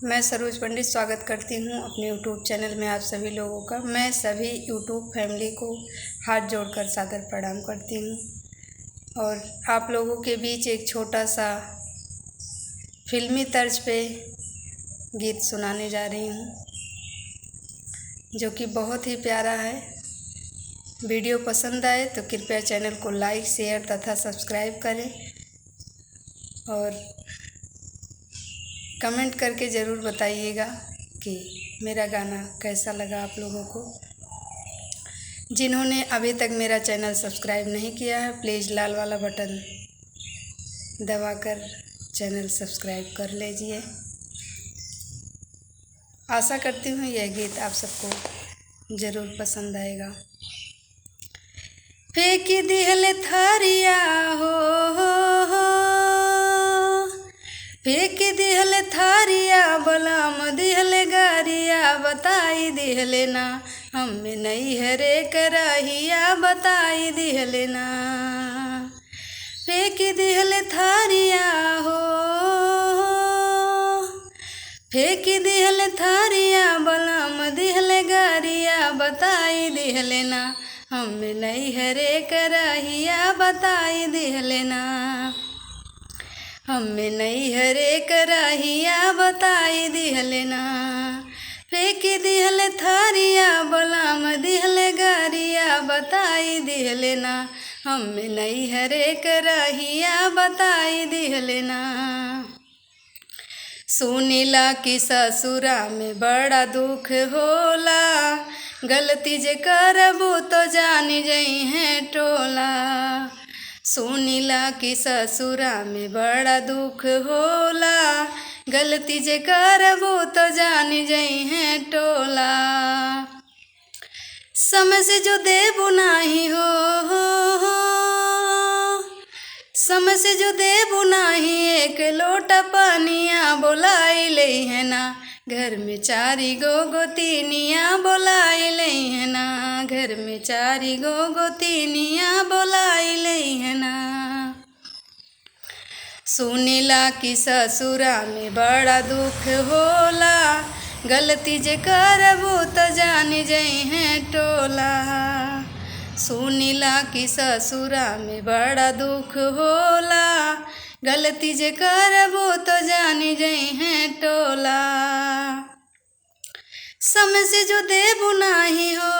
मैं सरोज पंडित स्वागत करती हूँ अपने यूट्यूब चैनल में आप सभी लोगों का। मैं सभी यूट्यूब फैमिली को हाथ जोड़कर सादर प्रणाम करती हूँ और आप लोगों के बीच एक छोटा सा फिल्मी तर्ज पे गीत सुनाने जा रही हूँ जो कि बहुत ही प्यारा है। वीडियो पसंद आए तो कृपया चैनल को लाइक, शेयर तथा सब्सक्राइब करें और कमेंट करके ज़रूर बताइएगा कि मेरा गाना कैसा लगा आप लोगों को। जिन्होंने अभी तक मेरा चैनल सब्सक्राइब नहीं किया है, प्लीज़ लाल वाला बटन दबाकर चैनल सब्सक्राइब कर लीजिए। आशा करती हूँ यह गीत आप सबको ज़रूर पसंद आएगा। फेंक दिहल थारिया हो फेंक दिहल थारिया बलाम दिहल गारिया बताई दिहले ना हमें नहीं हरे कराहिया बताई दिहले ना। फेंक दिहल थारिया हो फेंक दिहल थारिया बलाम दिहल गारिया बताई दिहले ना हमें नहीं हरे कराहिया बताई दिहले ना। हमें नहीं हरे कराहिया बताई दिहले ना। फेंक दिहल थारिया बलाम दिहल गारिया बताई दिहले ना हमें नहीं हरे कराहिया बताई दिहले ना। सुनीला कि ससुरा में बड़ा दुख होला, गलती जे करबू तो जानी जई है टोला। सुनीला कि ससुरा में बड़ा दुख होला, गलती जे करबू तो जानी जई है टोला। समय से जो देबू नाही हो समय से जो देबू नाही एक लोटा पानिया बोलाई ले है ना। घर में चारी गो गोतिनिया बोलाई ले है ना। घर में चारी गो गोतिनिया बोलाई ले है ना। सुनीला कि ससुरा में बड़ा दुख होला, गलती जे करबू तो जानी जई है टोला। सुनीला कि ससुरा में बड़ा दुख होला, गलती जे करबू तो जानी जई है टोला। समय से जो देबू नाही हो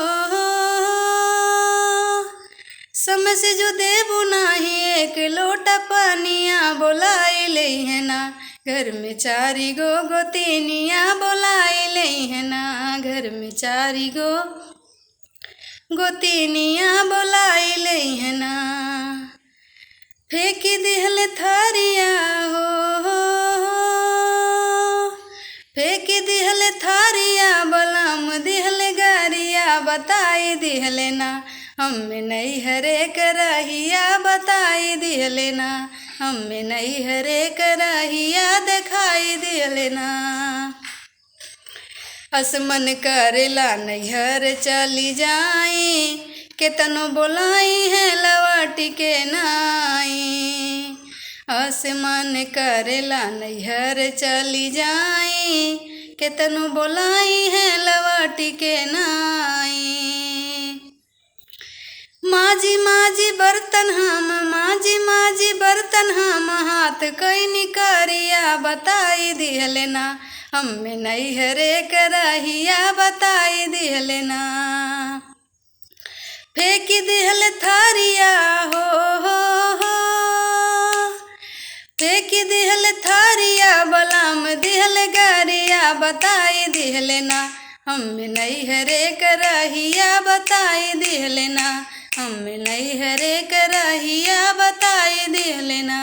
समय से जो देबू नाही एक लोटा पानिया बोलाई ले है ना। घर में चारी गो गोतिनिया बोलाई ले है ना। घर में चारी गो गोतिनिया बोलाई ले है ना। फेंक दिहल थारिया हो फेंक दिहल थारिया बलाम दिहल गारिया बताई दिहले ना हमें नहीं हरे कराहिया बताई दिहले ना। हमें नहीं हरे कराहिया दिखाई दिहले ना। असमन करेला नैहर चली जाई, केतनो बोलाई है लवाटी के नाई। असमन करेला नैहर चली जाई, केतनो बोलाई है लवाटी के नाई। माजी माजी बर्तन हम हाथ कैनी करिया बताई दिहले ना। हमें नहीं हरे कराहिया बताई दिहले ना। फेंक दिहल थारिया हो फेंक दिहल थारिया बलाम दिहल गारिया बताई दिहले ना। हमें नहीं हरे कराहिया बताई दिहले ना। हमें नहीं हरे कराहिया बताई दिहले ना।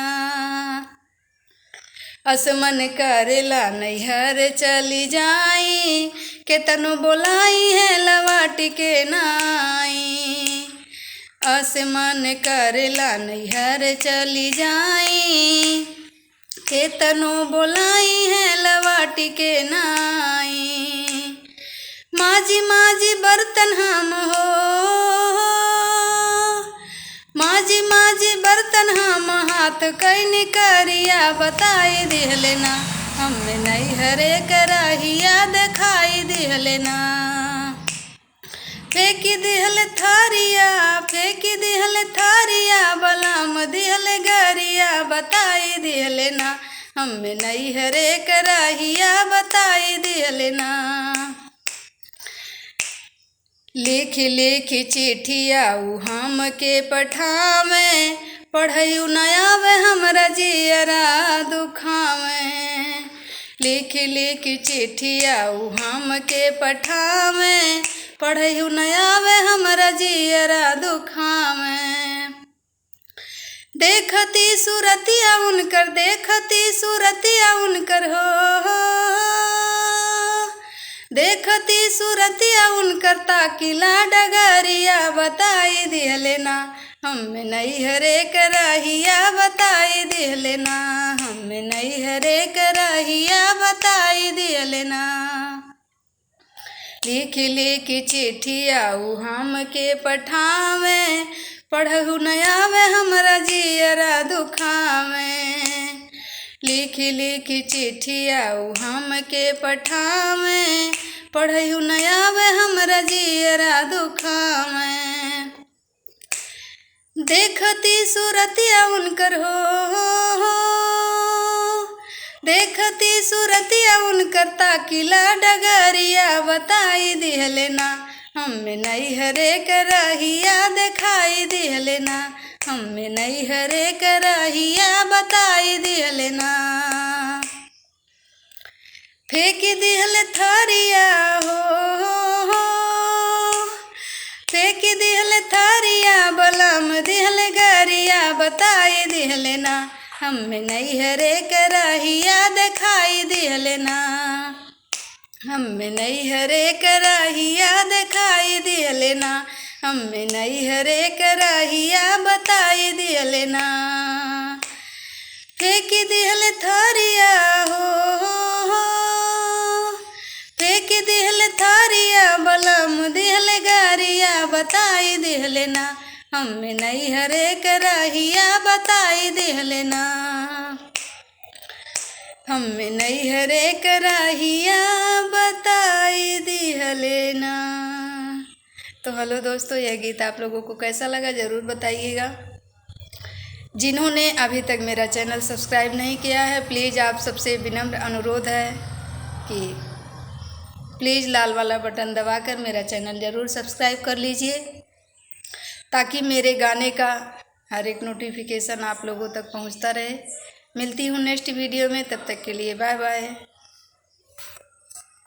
असमन करेला नैहर चली जाई, केतनो बोलाई है लवाटी के नाई। असमन करेला नैहर चली जाई, केतनो बोलाई है लवाटी के नाई। माजी माजी बर्तन हम बर्तन हम हाथ कैनी करिया बताई दिहले ना। हमें नैहरे कराहिया दिखाई दिहले ना। फेंकी दिहल थारिया, फेंकी दिहल थारिया, बलाम दिहल गरिया बताई दिहले ना। हमें नैहरे कराहिया बताई दिहले ना। लिख लिख चिट्ठिया उ हम के पठावे, पढ़यू न आवे हमरा जियरा दुखावे। लिख लिख चिट्ठिया उ हम के पठावे, पढ़यू न आवे हमरा जियरा दुखावे। देखती सूरतिया उनकर, देखती सूरतिया उनकर हो, देखती सूरतिया उनकर ताकिला डगरिया बताई दिहले ना। हमें नैहरे कराहिया बताई दिहले ना। हमें नैहरे कराहिया बताई दिहले ना। लिख लिख चिट्ठिया उ हम के पठावे, पढ़हु न आवे हमरा जियरा दुखावे। लिख लिख चिट्ठिया उ हम के पठावे, पढ़हु न आवे हमरा जियरा दुखावे। देखती सूरतिया उनकर हो, देखती सूरतिया उनकर ताकिला डगरिया बताई दिहले ना। हमें नैहरे कराहिया दिखाई दिहले ना। हमें नैहरे कराहिया बताई दिहले ना। फेंक दिहल थारिया हो, फेंक दिहल थारिया, बलम दिहल गरिया बताई दिहले ना। हमें नैहरे कराहिया दिखाई दिहले ना। हमें नैहरे कराहिया दिखाई दिहले ना। हमें नैहरे कराहिया बताई दिहले ना। फेंक दिहल थारिया हो, फेंक दिहल थारिया, बलम दिहल गरिया बताई दिहले ना। हमें नैहरे कराहिया बताई दिहले ना। हमें नैहरे कराहिया बताई दिहले ना। तो हेलो दोस्तों, यह गीत आप लोगों को कैसा लगा ज़रूर बताइएगा। जिन्होंने अभी तक मेरा चैनल सब्सक्राइब नहीं किया है, प्लीज़ आप सबसे विनम्र अनुरोध है कि प्लीज़ लाल वाला बटन दबाकर मेरा चैनल ज़रूर सब्सक्राइब कर लीजिए, ताकि मेरे गाने का हर एक नोटिफिकेशन आप लोगों तक पहुंचता रहे। मिलती हूँ नेक्स्ट वीडियो में, तब तक के लिए बाय बाय।